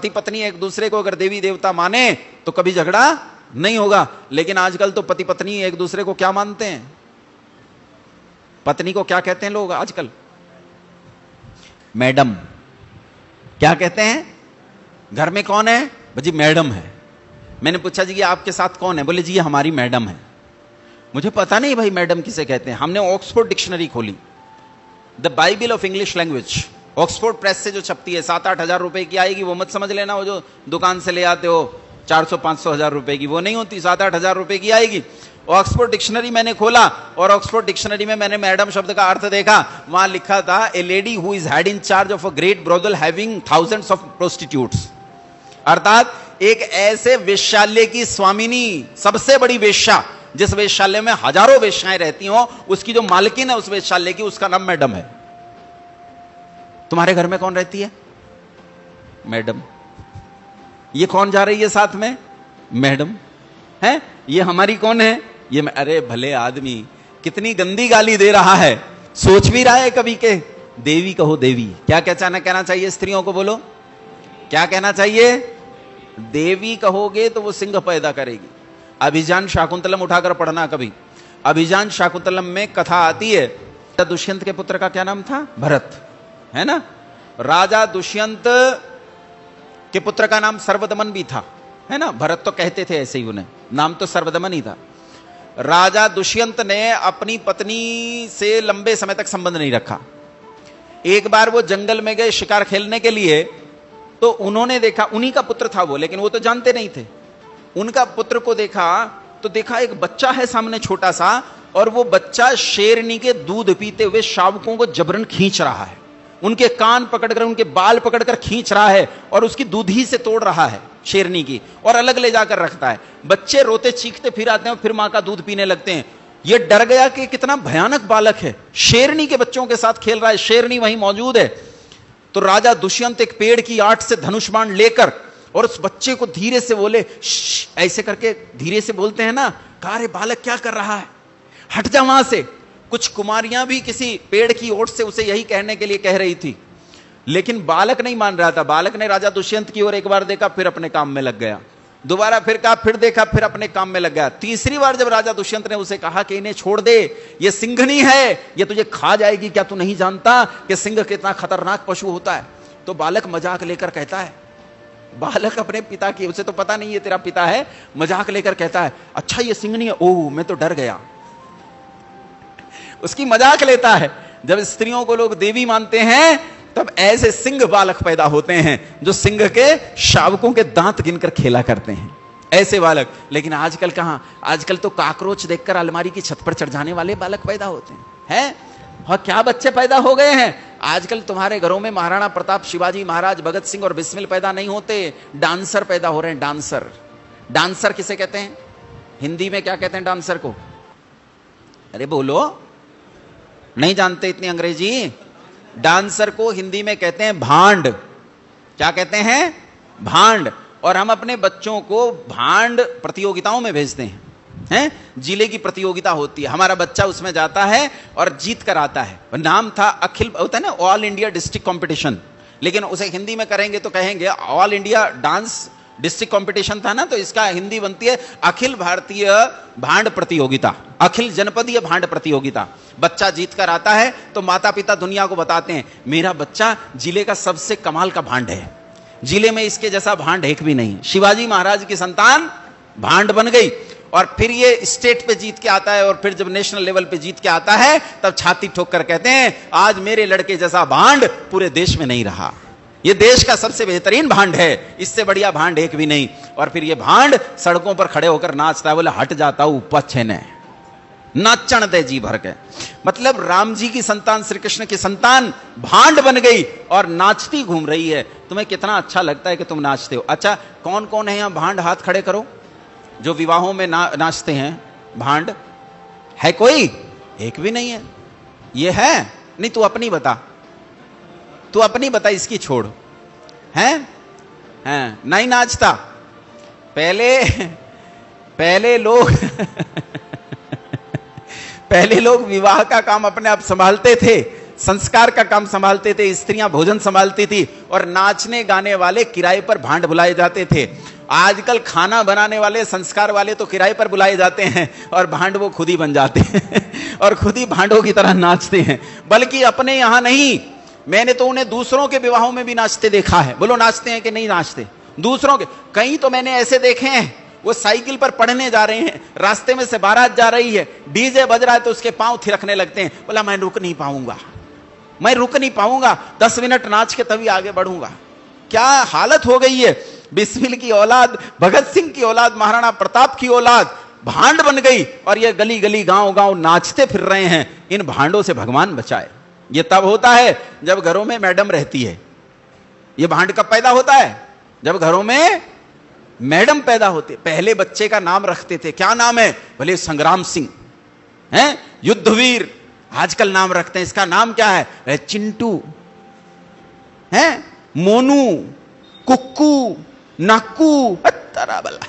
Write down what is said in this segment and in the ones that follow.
पति पत्नी एक दूसरे को अगर देवी देवता माने तो कभी झगड़ा नहीं होगा। लेकिन आजकल तो पति पत्नी एक दूसरे को क्या मानते हैं? पत्नी को क्या कहते हैं लोग आजकल? मैडम। क्या कहते हैं? घर में कौन है? जी मैडम है। मैंने पूछा जी ये आपके साथ कौन है? बोले जी ये हमारी मैडम है। मुझे पता नहीं भाई मैडम किसे कहते हैं। हमने ऑक्सफोर्ड डिक्शनरी खोली, the Bible of English language, Oxford press से जो छपती है, 7-8 हजार रुपए की आएगी। वो मत समझ लेना वो जो दुकान से ले आते हो 400-500 हजार रुपए की, वो नहीं होती, 7-8 हजार रुपए की आएगी। ऑक्सफोर्ड डिक्शनरी मैंने खोला और ऑक्सफोर्ड डिक्शनरी में मैंने मैडम शब्द का अर्थ देखा। वहां लिखा था ए lady who is head in charge of a great brothel having thousands of prostitutes, अर्थात एक ऐसे वेश्यालय की स्वामिनी, सबसे बड़ी वेश्या, जिस वेश्यालय में हजारों वेश्याएं रहती हो, उसकी जो मालकिन है उस वेश्यालय की, उसका नाम मैडम है। तुम्हारे घर में कौन रहती है? मैडम। ये कौन जा रही है साथ में? मैडम है। ये हमारी कौन है? ये अरे भले आदमी, कितनी गंदी गाली दे रहा है। सोच भी रहा है कभी के देवी कहो देवी। क्या कहना चाहिए स्त्रियों को? बोलो क्या कहना चाहिए? देवी कहोगे तो वो सिंह पैदा करेगी। अभिजान शाकुंतलम उठाकर पढ़ना कभी। अभिजान शाकुंतलम में कथा आती है, दुष्यंत के पुत्र का क्या नाम था? भरत, है ना। राजा दुष्यंत के पुत्र का नाम सर्वदमन भी था, है ना। भरत तो कहते थे ऐसे ही, उन्हें नाम तो सर्वदमन ही था। राजा दुष्यंत ने अपनी पत्नी से लंबे समय तक संबंध नहीं रखा। एक बार वो जंगल में गए शिकार खेलने के लिए, तो उन्होंने देखा, उन्हीं का पुत्र था वो, लेकिन वो तो जानते नहीं थे। उनका पुत्र को देखा तो देखा एक बच्चा है सामने छोटा सा, और वो बच्चा शेरनी के दूध पीते हुए शावकों को जबरन खींच रहा है। उनके कान पकड़कर, उनके बाल पकड़कर खींच रहा है और उसकी दूधी से तोड़ रहा है शेरनी की, और अलग ले जाकर रखता है। बच्चे रोते चीखते फिर आते हैं, फिर मां का दूध पीने लगते हैं। ये डर गया कि कितना भयानक बालक है, शेरनी के बच्चों के साथ खेल रहा है, शेरनी वहीं मौजूद है। तो राजा दुष्यंत एक पेड़ की आठ से धनुष बाण लेकर और उस बच्चे को धीरे से बोले, ऐसे करके धीरे से बोलते हैं ना, कहा रे बालक क्या कर रहा है, हट जा वहां से। कुछ कुमारियां भी किसी पेड़ की ओट से उसे यही कहने के लिए कह रही थी, लेकिन बालक नहीं मान रहा था। बालक ने राजा दुष्यंत की ओर एक बार देखा, फिर अपने काम में लग गया। दोबारा फिर कहा, फिर देखा, फिर अपने काम में लग गया। तीसरी बार जब राजा दुष्यंत ने उसे कहा कि इन्हें छोड़ दे, ये सिंघनी है, ये तुझे खा जाएगी, क्या तू नहीं जानता कि सिंह कितना खतरनाक पशु होता है? तो बालक मजाक लेकर कहता है, बालक अपने पिता की, उसे तो पता नहीं है तेरा पिता है, मजाक लेकर कहता है, अच्छा ये सिंघनी है, ओह मैं तो डर गया। उसकी मजाक लेता है। जब स्त्रियों को लोग देवी मानते हैं, तब ऐसे सिंह बालक पैदा होते हैं जो सिंह के शावकों के दांत गिनकर खेला करते हैं, ऐसे बालक। लेकिन आजकल कहां, आजकल तो काकरोच देखकर अलमारी की छत पर चढ़ जाने वाले बालक पैदा होते हैं। और क्या बच्चे पैदा हो गए हैं आजकल तुम्हारे घरों में। महाराणा प्रताप, शिवाजी महाराज, भगत सिंह और बिस्मिल पैदा नहीं होते, डांसर पैदा हो रहे हैं। डांसर, डांसर किसे कहते हैं? हिंदी में क्या कहते हैं डांसर को? अरे बोलो, नहीं जानते इतनी अंग्रेजी? डांसर को हिंदी में कहते हैं भांड। क्या कहते हैं? भांड। और हम अपने बच्चों को भांड प्रतियोगिताओं में भेजते हैं। जिले की प्रतियोगिता होती है, हमारा बच्चा उसमें जाता है और जीत कर आता है। नाम था अखिल, होता है ना ऑल इंडिया डिस्ट्रिक्ट कंपटीशन, लेकिन उसे हिंदी में करेंगे तो कहेंगे all India dance district competition था ना, तो इसका हिंदी बनती है अखिल भारतीय भांड प्रतियोगिता, अखिल जनपदीय भांड प्रतियोगिता। बच्चा जीत कर आता है तो माता पिता दुनिया को बताते हैं, मेरा बच्चा जिले का सबसे कमाल का भांड है, जिले में इसके जैसा भांड एक भी नहीं। शिवाजी महाराज की संतान भांड बन गई, और फिर ये स्टेट पे जीत के आता है, और फिर जब नेशनल लेवल पे जीत के आता है, तब छाती ठोक कर कहते हैं, आज मेरे लड़के जैसा भांड पूरे देश में नहीं रहा, ये देश का सबसे बेहतरीन भांड है, इससे बढ़िया भांड एक भी नहीं। और फिर ये भांड सड़कों पर खड़े होकर नाचता है, बोले हट जाता हूं पछे ने, नाचण दे जी भर के। मतलब राम जी की संतान, श्री कृष्ण की संतान भांड बन गई और नाचती घूम रही है। तुम्हें कितना अच्छा लगता है कि तुम नाचते हो। अच्छा, कौन कौन है यहां भांड? हाथ खड़े करो जो विवाहों में नाचते हैं भांड। है कोई? एक भी नहीं है। ये है नहीं? तू अपनी बता, तू अपनी बता, इसकी छोड़। हैं नहीं नाचता? पहले लोग पहले लोग विवाह का काम अपने आप संभालते थे, संस्कार का काम संभालते थे, स्त्रियां भोजन संभालती थी, और नाचने गाने वाले किराए पर भांड बुलाए जाते थे। आजकल खाना बनाने वाले, संस्कार वाले तो किराए पर बुलाए जाते हैं और भांड वो खुद ही बन जाते हैं और खुद ही भांडों की तरह नाचते हैं। बल्कि अपने यहां नहीं, मैंने तो उन्हें दूसरों के विवाहों में भी नाचते देखा है। बोलो नाचते हैं कि नहीं नाचते? दूसरों के कई तो मैंने ऐसे देखे हैं, वो साइकिल पर पढ़ने जा रहे हैं, रास्ते में से बारात जा रही है, डीजे बज रहा है तो उसके पांव थिरकने लगते हैं। बोला मैं रुक नहीं पाऊंगा, मैं रुक नहीं पाऊंगा, 10 मिनट नाच के तभी आगे बढ़ूंगा। क्या हालत हो गई है। बिस्मिल की औलाद, भगत सिंह की औलाद, महाराणा प्रताप की औलाद भांड बन गई और ये गली गली गांव गांव नाचते फिर रहे हैं। इन भांडों से भगवान बचाए। ये तब होता है जब घरों में मैडम रहती है। ये भांड कब पैदा होता है? जब घरों में मैडम पैदा होते। पहले बच्चे का नाम रखते थे, क्या नाम है? भले संग्राम सिंह हैं, युद्धवीर। आजकल नाम रखते हैं, इसका नाम क्या है? चिंटू है, मोनू, कुक्कू, नाकू, तराबला।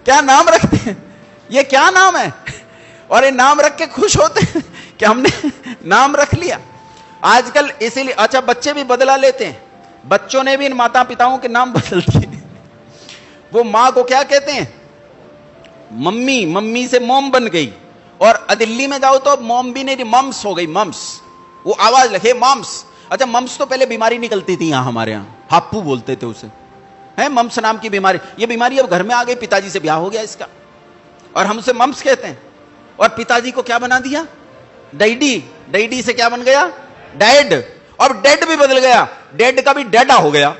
क्या नाम रखते हैं? ये क्या नाम है? और ये नाम रख के खुश होते हैं कि हमने नाम रख लिया। आजकल इसीलिए अच्छा बच्चे भी बदला लेते हैं। बच्चों ने भी इन माता पिताओं के नाम बदल दिए। वो मां को क्या कहते हैं? मम्मी, मम्मी से मोम बन गई। और दिल्ली में जाओ तो मोम भी नहीं, मम्स हो गई, मम्स। वो आवाज लगे मम्स। अच्छा मम्स तो पहले बीमारी निकलती थी यहां, हमारे यहां हाप्पू बोलते थे उसे, है मम्स नाम की बीमारी। ये बीमारी अब घर में आ गई, पिताजी से ब्याह हो गया इसका और हम उसे मम्स कहते हैं। और पिताजी को क्या बना दिया? डैडी। डैडी से क्या बन गया? डैड। अब डेड भी बदल गया, डेड का भी डैडा हो गया।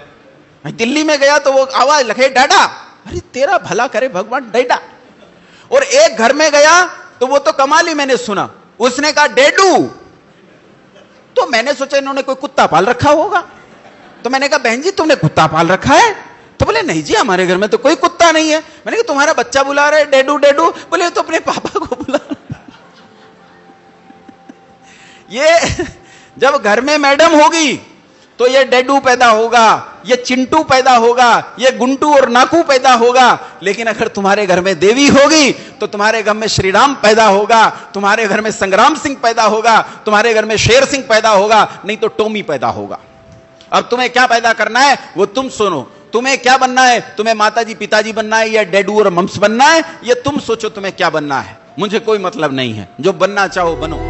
दिल्ली में गया तो वो आवाज लगे डैडा। अरे तेरा भला करे भगवान, डैडा। और एक घर में गया तो वो तो कमाल ही, मैंने सुना, उसने कहा डेडू। तो मैंने सोचा इन्होंने कोई कुत्ता पाल रखा होगा। तो मैंने कहा बहन जी तुमने कुत्ता पाल रखा है? तो बोले नहीं जी हमारे घर में तो कोई कुत्ता नहीं है। मैंने कहा तुम्हारा बच्चा बुला रहा है डेडू डेडू। बोले तो अपने पापा को बुला। ये जब घर में मैडम होगी तो ये डेडू पैदा होगा, ये चिंटू पैदा होगा, ये गुंटू और नाकू पैदा होगा। लेकिन अगर तुम्हारे घर में देवी होगी तो तुम्हारे घर में श्री राम पैदा होगा, तुम्हारे घर में संग्राम सिंह पैदा होगा, तुम्हारे घर में शेर सिंह पैदा होगा, नहीं तो टोमी पैदा होगा। अब तुम्हें क्या पैदा करना है वो तुम सुनो। तुम्हें क्या बनना है? तुम्हें माताजी पिताजी बनना है या डेडू और मम्स बनना है? ये तुम सोचो तुम्हें क्या बनना है। मुझे कोई मतलब नहीं है, जो बनना चाहो बनो।